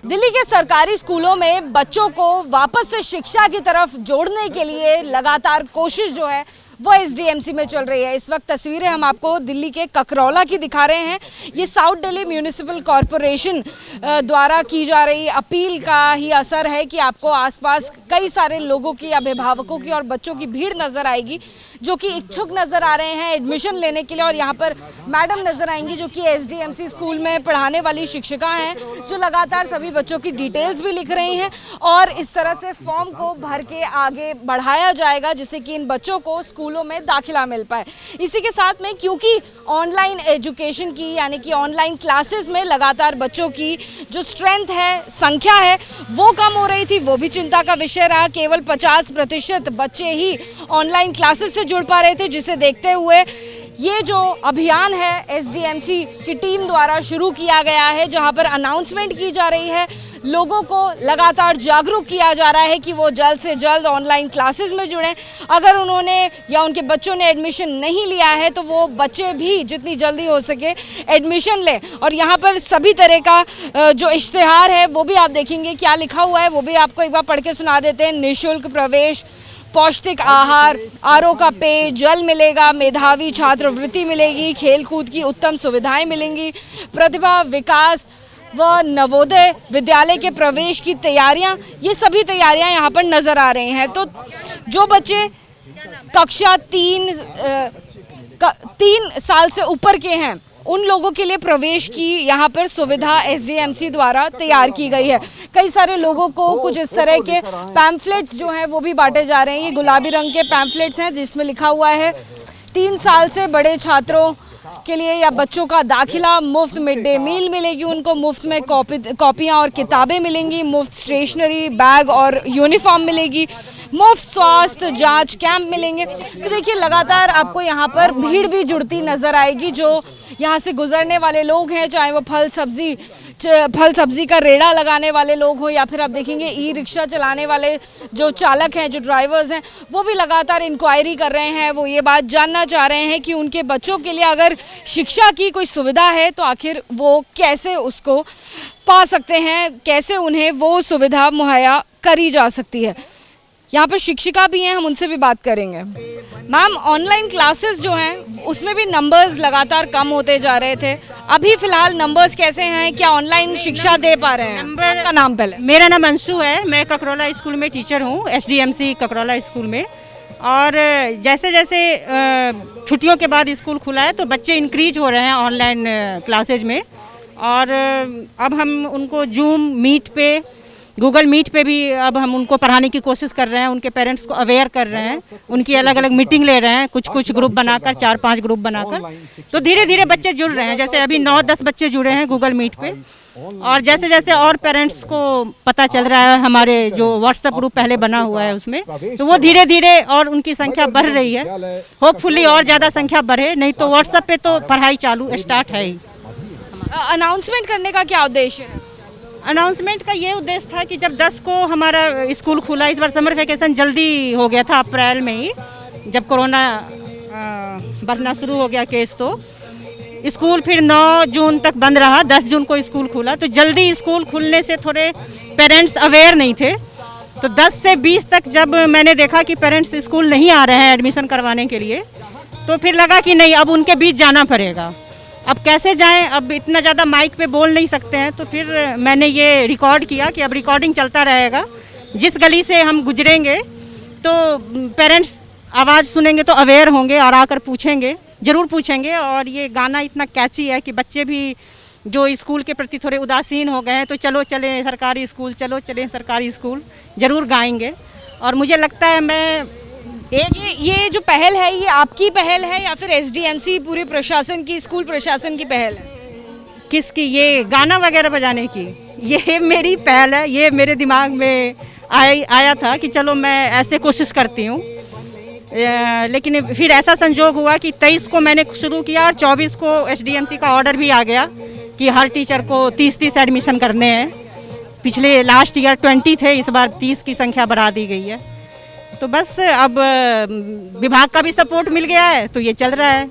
दिल्ली के सरकारी स्कूलों में बच्चों को वापस से शिक्षा की तरफ जोड़ने के लिए लगातार कोशिश जो है वो एसडीएमसी में चल रही है। इस वक्त तस्वीरें हम आपको दिल्ली के ककरौला की दिखा रहे हैं। ये साउथ दिल्ली म्यूनिसिपल कॉरपोरेशन द्वारा की जा रही अपील का ही असर है कि आपको आसपास कई सारे लोगों की, अभिभावकों की और बच्चों की भीड़ नज़र आएगी जो कि इच्छुक नज़र आ रहे हैं एडमिशन लेने के लिए। और यहाँ पर मैडम नज़र आएंगी जो कि एसडीएमसी स्कूल में पढ़ाने वाली शिक्षिका हैं, जो लगातार सभी बच्चों की डिटेल्स भी लिख रही हैं और इस तरह से फॉर्म को भर के आगे बढ़ाया जाएगा जिससे कि इन बच्चों को स्कूलों में दाखिला मिल पाए। इसी के साथ में क्योंकि ऑनलाइन एजुकेशन की यानी कि ऑनलाइन क्लासेस में लगातार बच्चों की जो स्ट्रेंथ है, संख्या है, वो कम हो रही थी, वो भी चिंता का विषय रहा। केवल 50% बच्चे ही ऑनलाइन क्लासेस से जुड़ पा रहे थे, जिसे देखते हुए ये जो अभियान है एसडीएमसी की टीम द्वारा शुरू किया गया है, जहां पर अनाउंसमेंट की जा रही है, लोगों को लगातार जागरूक किया जा रहा है कि वो जल्द से जल्द ऑनलाइन क्लासेस में जुड़ें। अगर उन्होंने या उनके बच्चों ने एडमिशन नहीं लिया है तो वो बच्चे भी जितनी जल्दी हो सके एडमिशन लें। और यहाँ पर सभी तरह का जो इश्तिहार है वो भी आप देखेंगे, क्या लिखा हुआ है वो भी आपको एक बार पढ़ के सुना देते हैं। निःशुल्क प्रवेश, पौष्टिक आहार, आरओ का पेय जल मिलेगा, मेधावी छात्रवृत्ति मिलेगी, खेलकूद की उत्तम सुविधाएं मिलेंगी, प्रतिभा विकास व नवोदय विद्यालय के प्रवेश की तैयारियां, ये सभी तैयारियां यहाँ पर नज़र आ रही हैं। तो जो बच्चे कक्षा 3 साल से ऊपर के हैं उन लोगों के लिए प्रवेश की यहाँ पर सुविधा एसडीएमसी द्वारा तैयार की गई है। कई सारे लोगों को कुछ इस तरह के पैम्फलेट्स जो हैं वो भी बांटे जा रहे हैं। ये गुलाबी रंग के पैम्फलेट्स हैं जिसमें लिखा हुआ है 3 साल से बड़े छात्रों के लिए या बच्चों का दाखिला, मुफ्त मिड डे मील मिलेगी उनको, मुफ्त में कॉपियाँ और किताबें मिलेंगी, मुफ्त स्टेशनरी, बैग और यूनिफॉर्म मिलेगी, मुफ्त स्वास्थ्य जांच कैंप मिलेंगे। तो देखिए लगातार आपको यहाँ पर भीड़ भी जुड़ती नज़र आएगी। जो यहाँ से गुजरने वाले लोग हैं, चाहे वो फल सब्जी का रेड़ा लगाने वाले लोग हो या फिर आप देखेंगे ई रिक्शा चलाने वाले जो चालक हैं, जो ड्राइवर्स हैं, वो भी लगातार इंक्वायरी कर रहे हैं। वो ये बात जानना चाह रहे हैं कि उनके बच्चों के लिए अगर शिक्षा की कोई सुविधा है तो आखिर वो कैसे उसको पा सकते हैं, कैसे उन्हें वो सुविधा मुहैया करी जा सकती है। यहाँ पर शिक्षिका भी हैं, हम उनसे भी बात करेंगे। मैम, ऑनलाइन क्लासेस जो हैं उसमें भी नंबर्स लगातार कम होते जा रहे थे, अभी फिलहाल नंबर्स कैसे हैं, क्या ऑनलाइन शिक्षा दे पा रहे हैं? नंबर का नाम पहले। मेरा नाम अंशु है, मैं ककरौला स्कूल में टीचर हूँ, एसडीएमसी ककरौला स्कूल में। और जैसे जैसे छुट्टियों के बाद स्कूल खुला है तो बच्चे इंक्रीज हो रहे हैं ऑनलाइन क्लासेज में। और अब हम उनको जूम, मीट पे, गूगल मीट पे भी अब हम उनको पढ़ाने की कोशिश कर रहे हैं, उनके पेरेंट्स को अवेयर कर रहे हैं, उनकी अलग अलग मीटिंग ले रहे हैं, कुछ ग्रुप बनाकर, 4-5 ग्रुप बनाकर। तो धीरे धीरे बच्चे जुड़ रहे हैं। जैसे अभी 9-10 बच्चे जुड़े हैं गूगल मीट पे। और जैसे जैसे और पेरेंट्स को पता चल रहा है, हमारे जो व्हाट्सएप ग्रुप पहले बना हुआ है उसमें, तो वो धीरे धीरे और उनकी संख्या बढ़ रही है। होपफुली और ज़्यादा संख्या बढ़े, नहीं तो व्हाट्सएप पे तो पढ़ाई चालू स्टार्ट है ही। अनाउंसमेंट करने का क्या उद्देश्य है? अनाउंसमेंट का ये उद्देश्य था कि जब 10 को हमारा स्कूल खुला, इस बार समर वेकेशन जल्दी हो गया था अप्रैल में ही, जब कोरोना बढ़ना शुरू हो गया केस, तो स्कूल फिर 9 जून तक बंद रहा, 10 जून को स्कूल खुला। तो जल्दी स्कूल खुलने से थोड़े पेरेंट्स अवेयर नहीं थे। तो 10 से 20 तक जब मैंने देखा कि पेरेंट्स स्कूल नहीं आ रहे हैं एडमिशन करवाने के लिए, तो फिर लगा कि नहीं, अब उनके बीच जाना पड़ेगा। अब कैसे जाएं, अब इतना ज़्यादा माइक पे बोल नहीं सकते हैं। तो फिर मैंने ये रिकॉर्ड किया कि अब रिकॉर्डिंग चलता रहेगा, जिस गली से हम गुजरेंगे तो पेरेंट्स आवाज़ सुनेंगे तो अवेयर होंगे और आकर पूछेंगे, ज़रूर पूछेंगे। और ये गाना इतना कैची है कि बच्चे भी जो स्कूल के प्रति थोड़े उदासीन हो गए हैं, तो चलो चलें सरकारी स्कूल, चलो चलें सरकारी स्कूल, ज़रूर गाएंगे। और मुझे लगता है ये जो पहल है ये आपकी पहल है या फिर एसडीएमसी पूरे प्रशासन की, स्कूल प्रशासन की पहल है? किसकी? ये गाना वगैरह बजाने की ये मेरी पहल है। ये मेरे दिमाग में आया था कि चलो मैं ऐसे कोशिश करती हूँ। लेकिन फिर ऐसा संजोग हुआ कि 23 को मैंने शुरू किया और 24 को एसडीएमसी का ऑर्डर भी आ गया कि हर टीचर को 30-30 एडमिशन करने हैं। पिछले लास्ट ईयर 20 थे, इस बार 30 की संख्या बढ़ा दी गई है। तो बस अब विभाग का भी सपोर्ट मिल गया है तो ये चल रहा है।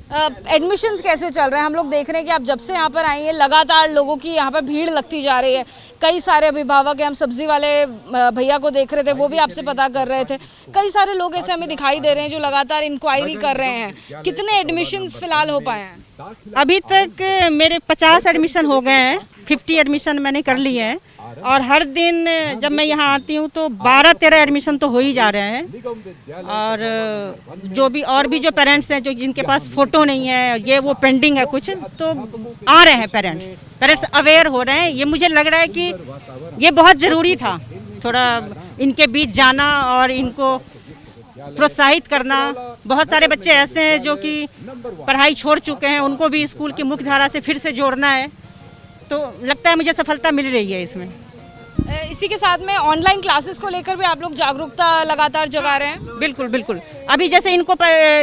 एडमिशन्स कैसे चल रहे हैं? हम लोग देख रहे हैं कि आप जब से यहाँ पर आई हैं लगातार लोगों की यहाँ पर भीड़ लगती जा रही है। कई सारे अभिभावक हैं, हम सब्जी वाले भैया को देख रहे थे, वो भी आपसे पता कर रहे थे। कई सारे लोग ऐसे हमें दिखाई दे रहे हैं जो लगातार इंक्वायरी कर रहे हैं। कितने एडमिशन्स फिलहाल हो पाए हैं? अभी तक मेरे 50 एडमिशन हो गए हैं, 50 एडमिशन मैंने कर लिए हैं। और हर दिन जब मैं यहाँ आती हूँ तो 12-13 एडमिशन तो हो ही जा रहे हैं। और जो पेरेंट्स हैं जो जिनके पास फ़ोटो नहीं है, ये वो पेंडिंग है कुछ, तो आ रहे हैं पेरेंट्स अवेयर हो रहे हैं। ये मुझे लग रहा है कि ये बहुत ज़रूरी था, थोड़ा इनके बीच जाना और इनको प्रोत्साहित करना। बहुत सारे बच्चे ऐसे हैं जो कि पढ़ाई छोड़ चुके हैं, उनको भी स्कूल की मुख्य धारा से फिर से जोड़ना है। तो लगता है मुझे सफलता मिल रही है इसमें। इसी के साथ में ऑनलाइन क्लासेस को लेकर भी आप लोग जागरूकता लगातार जगा रहे हैं? बिल्कुल बिल्कुल। अभी जैसे इनको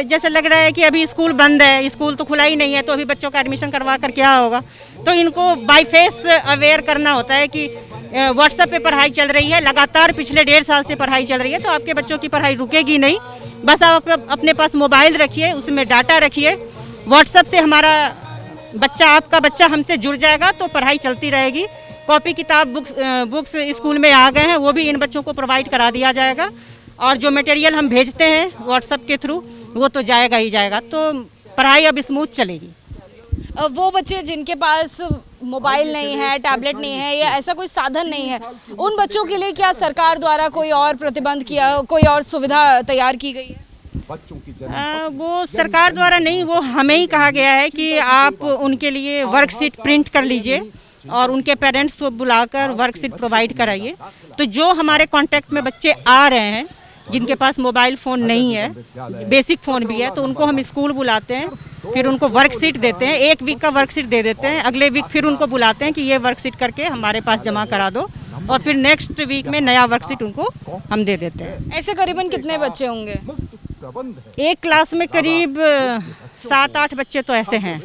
जैसे लग रहा है कि अभी स्कूल बंद है, स्कूल तो खुला ही नहीं है, तो अभी बच्चों का एडमिशन करवा कर क्या होगा। तो इनको बाय फेस अवेयर करना होता है कि व्हाट्सएप पे पढ़ाई चल रही है, लगातार पिछले 1.5 साल से पढ़ाई चल रही है, तो आपके बच्चों की पढ़ाई रुकेगी नहीं। बस आप अपने पास मोबाइल रखिए, उसमें डाटा रखिए, व्हाट्सएप से हमारा आपका बच्चा हमसे जुड़ जाएगा, तो पढ़ाई चलती रहेगी। कॉपी किताब बुक्स स्कूल में आ गए हैं, वो भी इन बच्चों को प्रोवाइड करा दिया जाएगा। और जो मटेरियल हम भेजते हैं व्हाट्सएप के थ्रू, वो तो जाएगा ही जाएगा। तो पढ़ाई अब स्मूथ चलेगी। वो बच्चे जिनके पास मोबाइल नहीं है, टैबलेट नहीं है या ऐसा कोई साधन नहीं है, उन बच्चों के लिए क्या सरकार द्वारा कोई और प्रतिबंध किया, कोई और सुविधा तैयार की गई है? वो सरकार द्वारा नहीं, वो हमें ही कहा गया है कि आप उनके लिए वर्कशीट प्रिंट कर लीजिए और उनके पेरेंट्स को बुलाकर वर्कशीट प्रोवाइड कराइए। तो जो हमारे कांटेक्ट में बच्चे आ रहे हैं जिनके पास मोबाइल फ़ोन नहीं है, बेसिक फ़ोन भी है, तो उनको हम स्कूल बुलाते हैं, फिर उनको वर्कशीट देते हैं। 1 वीक का वर्कशीट दे देते हैं, अगले वीक फिर उनको बुलाते हैं कि ये वर्कशीट करके हमारे पास जमा करा दो, और फिर नेक्स्ट वीक में नया वर्कशीट उनको हम दे देते हैं। ऐसे करीबन कितने बच्चे होंगे? एक क्लास में करीब 7-8 बच्चे तो ऐसे हैं,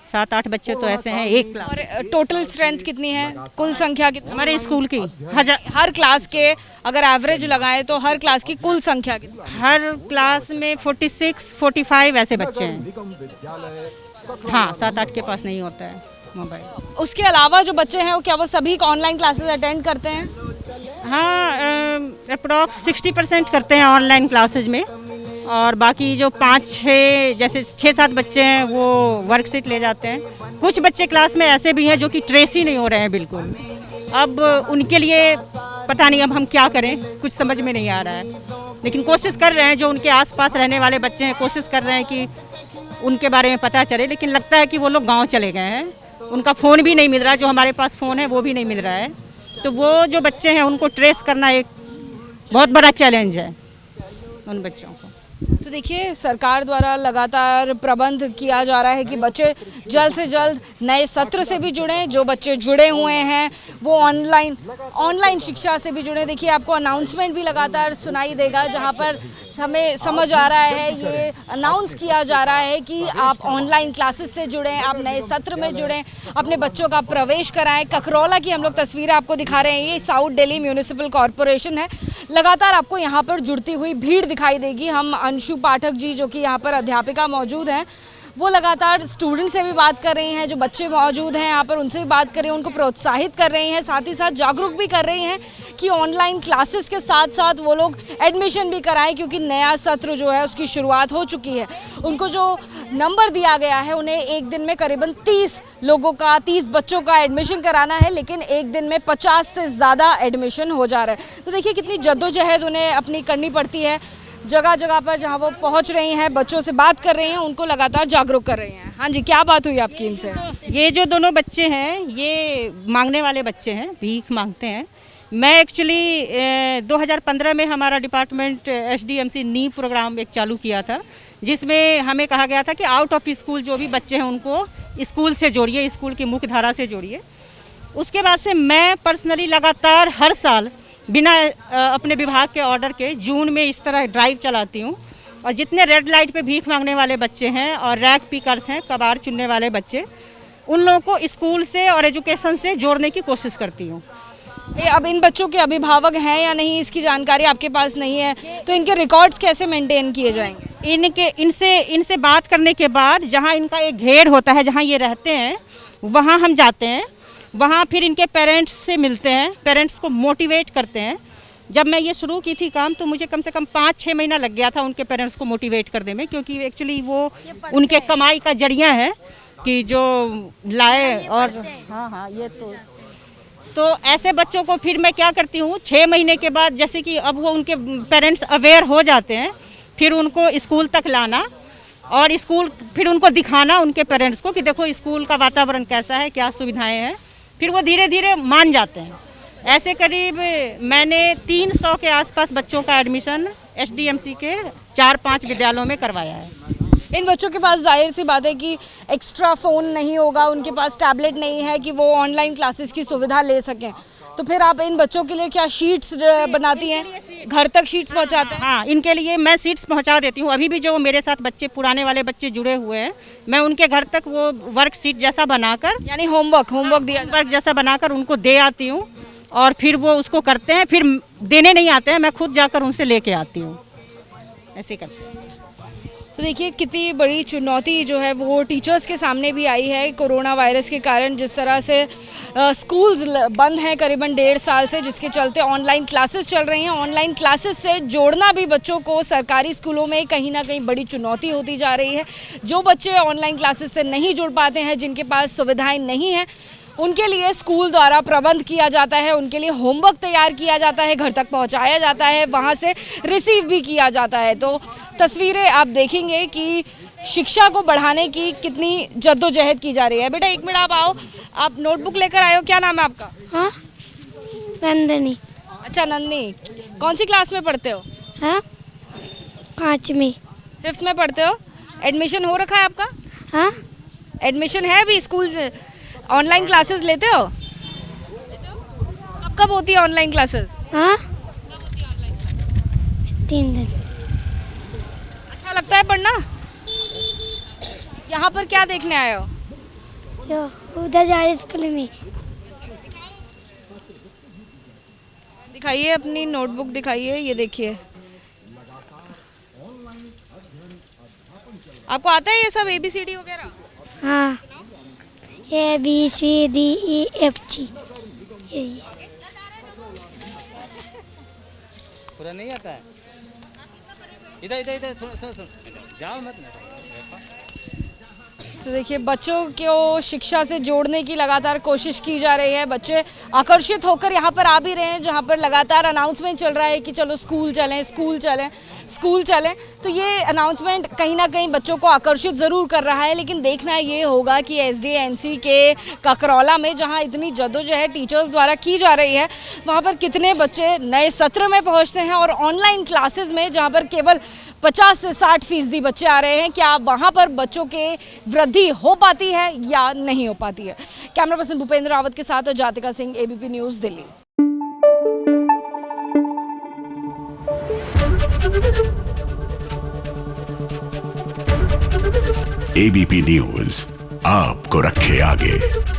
7-8 बच्चे तो ऐसे हैं एक क्लास। और टोटल स्ट्रेंथ कितनी है, कुल संख्या कितनी हमारे स्कूल की? हर क्लास के अगर एवरेज लगाएं तो हर क्लास की कुल संख्या कितनी? हर क्लास में 46-45 ऐसे बच्चे हैं। हाँ, 7-8 के पास नहीं होता है मोबाइल। उसके अलावा जो बच्चे हैं क्या वो सभी ऑनलाइन क्लासेस अटेंड करते हैं? हाँ, अप्रॉक्स 60% करते हैं ऑनलाइन क्लासेज में, और बाकी जो 5-6 जैसे 6-7 बच्चे हैं वो वर्कशीट ले जाते हैं। कुछ बच्चे क्लास में ऐसे भी हैं जो कि ट्रेस ही नहीं हो रहे हैं बिल्कुल। अब उनके लिए पता नहीं अब हम क्या करें, कुछ समझ में नहीं आ रहा है। लेकिन कोशिश कर रहे हैं, जो उनके आसपास रहने वाले बच्चे हैं कोशिश कर रहे हैं कि उनके बारे में पता चले। लेकिन लगता है कि वो लोग गाँव चले गए हैं, उनका फ़ोन भी नहीं मिल रहा है, जो हमारे पास फ़ोन है वो भी नहीं मिल रहा है। तो वो जो बच्चे हैं उनको ट्रेस करना एक बहुत बड़ा चैलेंज है उन बच्चों को। तो देखिए, सरकार द्वारा लगातार प्रबंध किया जा रहा है कि बच्चे जल्द से जल्द नए सत्र से भी जुड़ें। जो बच्चे जुड़े हुए हैं वो ऑनलाइन शिक्षा से भी जुड़ें। देखिए, आपको अनाउंसमेंट भी लगातार सुनाई देगा, जहां पर हमें समझ आ रहा है, ये अनाउंस किया जा रहा है कि आप ऑनलाइन क्लासेस से जुड़ें, आप नए सत्र में जुड़ें, अपने बच्चों का प्रवेश कराएं। ककरौला की हम लोग तस्वीरें आपको दिखा रहे हैं, ये साउथ दिल्ली म्यूनिसिपल कॉरपोरेशन है। लगातार आपको यहाँ पर जुड़ती हुई भीड़ दिखाई देगी। हम अंशु पाठक जी जो कि यहाँ पर अध्यापिका मौजूद हैं, वो लगातार स्टूडेंट से भी बात कर रही हैं, जो बच्चे मौजूद हैं यहाँ पर उनसे भी बात कर रही हैं, उनको प्रोत्साहित कर रही हैं, साथ ही साथ जागरूक भी कर रही हैं कि ऑनलाइन क्लासेस के साथ साथ वो लोग एडमिशन भी कराएं, क्योंकि नया सत्र जो है उसकी शुरुआत हो चुकी है। उनको जो नंबर दिया गया है, उन्हें एक दिन में करीबन 30 बच्चों का एडमिशन कराना है, लेकिन एक दिन में 50 से ज़्यादा एडमिशन हो जा रहा है। तो देखिए कितनी जद्दोजहद उन्हें अपनी करनी पड़ती है। जगह जगह पर जहां वो पहुंच रही हैं, बच्चों से बात कर रही हैं, उनको लगातार जागरूक कर रही हैं। हाँ जी, क्या बात हुई आपकी इनसे? ये जो दोनों बच्चे हैं ये मांगने वाले बच्चे हैं, भीख मांगते हैं। मैं एक्चुअली 2015 में हमारा डिपार्टमेंट SDMC नी प्रोग्राम एक चालू किया था, जिसमें हमें कहा गया था कि आउट ऑफ स्कूल जो भी बच्चे हैं उनको स्कूल से जोड़िए, स्कूल की मुख्य धारा से जोड़िए। उसके बाद से मैं पर्सनली लगातार हर साल बिना अपने विभाग के ऑर्डर के जून में इस तरह ड्राइव चलाती हूँ, और जितने रेड लाइट पे भीख मांगने वाले बच्चे हैं और रैक पिकर्स हैं, कबाड़ चुनने वाले बच्चे, उन लोगों को स्कूल से और एजुकेशन से जोड़ने की कोशिश करती हूँ। अब इन बच्चों के अभिभावक हैं या नहीं इसकी जानकारी आपके पास नहीं है, तो इनके रिकॉर्ड्स कैसे मेंटेन किए जाएंगे? इनसे बात करने के बाद जहाँ इनका एक घेर होता है, जहाँ ये रहते हैं, वहाँ हम जाते हैं। वहाँ फिर इनके पेरेंट्स से मिलते हैं, पेरेंट्स को मोटिवेट करते हैं। जब मैं ये शुरू की थी काम, तो मुझे कम से कम 5-6 महीना लग गया था उनके पेरेंट्स को मोटिवेट करने में, क्योंकि एक्चुअली वो उनके कमाई का जरिया है कि जो लाए। और हाँ ये तो ऐसे बच्चों को फिर मैं क्या करती हूँ, 6 महीने के बाद जैसे कि अब वो उनके पेरेंट्स अवेयर हो जाते हैं, फिर उनको स्कूल तक लाना और स्कूल फिर उनको दिखाना उनके पेरेंट्स को कि देखो स्कूल का वातावरण कैसा है, क्या सुविधाएं हैं। फिर वो धीरे धीरे मान जाते हैं। ऐसे करीब मैंने 300 के आसपास बच्चों का एडमिशन SDMC के 4-5 विद्यालयों में करवाया है। इन बच्चों के पास जाहिर सी बात है कि एक्स्ट्रा फ़ोन नहीं होगा, उनके पास टैबलेट नहीं है कि वो ऑनलाइन क्लासेस की सुविधा ले सकें, तो फिर आप इन बच्चों के लिए क्या शीट्स बनाती हैं, घर तक शीट्स पहुंचाते हैं? हाँ, इनके लिए मैं शीट्स पहुंचा देती हूँ। अभी भी जो मेरे साथ बच्चे, पुराने वाले बच्चे जुड़े हुए हैं, मैं उनके घर तक वो वर्क शीट जैसा बनाकर, यानी होमवर्क दिया वर्क जैसा बनाकर उनको दे आती हूँ और फिर वो उसको करते हैं। फिर देने नहीं आते हैं, मैं खुद जाकर उनसे लेके आती हूँ, ऐसे करते हैं। तो देखिए कितनी बड़ी चुनौती जो है वो टीचर्स के सामने भी आई है कोरोना वायरस के कारण। जिस तरह से स्कूल्स बंद हैं करीबन 1.5 साल से, जिसके चलते ऑनलाइन क्लासेस चल रही हैं। ऑनलाइन क्लासेस से जोड़ना भी बच्चों को सरकारी स्कूलों में कहीं ना कहीं बड़ी चुनौती होती जा रही है। जो बच्चे ऑनलाइन क्लासेस से नहीं जुड़ पाते हैं, जिनके पास सुविधाएँ नहीं हैं, उनके लिए स्कूल द्वारा प्रबंध किया जाता है, उनके लिए होमवर्क तैयार किया जाता है, घर तक पहुंचाया जाता है, वहां से रिसीव भी किया जाता है। तो तस्वीरें आप देखेंगे कि शिक्षा को बढ़ाने की कितनी जद्दोजहद की जा रही है। बेटा 1 मिनट आप आओ, आप नोटबुक लेकर आए हो, क्या नाम है आपका? हाँ, नंदनी। अच्छा नंदनी, कौन सी क्लास में पढ़ते हो? हाँ, 5वीं। 5th में पढ़ते हो? एडमिशन हो रखा है आपका? हाँ, एडमिशन है अभी स्कूल? ऑनलाइन क्लासेस लेते हो? कब होती है ऑनलाइन क्लासेस? हाँ, 3 दिन। अच्छा लगता है पढ़ना? यहाँ पर क्या देखने आए हो? जो उधर जा रहे स्कूल में। दिखाइए अपनी नोटबुक, दिखाइए, ये देखिए। आपको आता है ये सब ABCD वगैरह? हाँ, ABCDEFG। पूरा नहीं आता है? इधर सुन जाओ मत। तो देखिए बच्चों को शिक्षा से जोड़ने की लगातार कोशिश की जा रही है। बच्चे आकर्षित होकर यहाँ पर आ भी रहे हैं, जहाँ पर लगातार अनाउंसमेंट चल रहा है कि चलो स्कूल चलें। तो ये अनाउंसमेंट कहीं ना कहीं बच्चों को आकर्षित ज़रूर कर रहा है, लेकिन देखना ये होगा कि SDMC के ककरौला में, जहाँ इतनी जद्दोजहद टीचर्स द्वारा की जा रही है, वहाँ पर कितने बच्चे नए सत्र में पहुँचते हैं। और ऑनलाइन क्लासेस में जहाँ पर केवल 50 से 60% बच्चे आ रहे हैं, क्या वहाँ पर बच्चों के वृद्धि हो पाती है या नहीं हो पाती है? कैमरा पर्सन भूपेंद्र रावत के साथ Jatika Singh, ABP news, Delhi. ABP news आपको रखे आगे।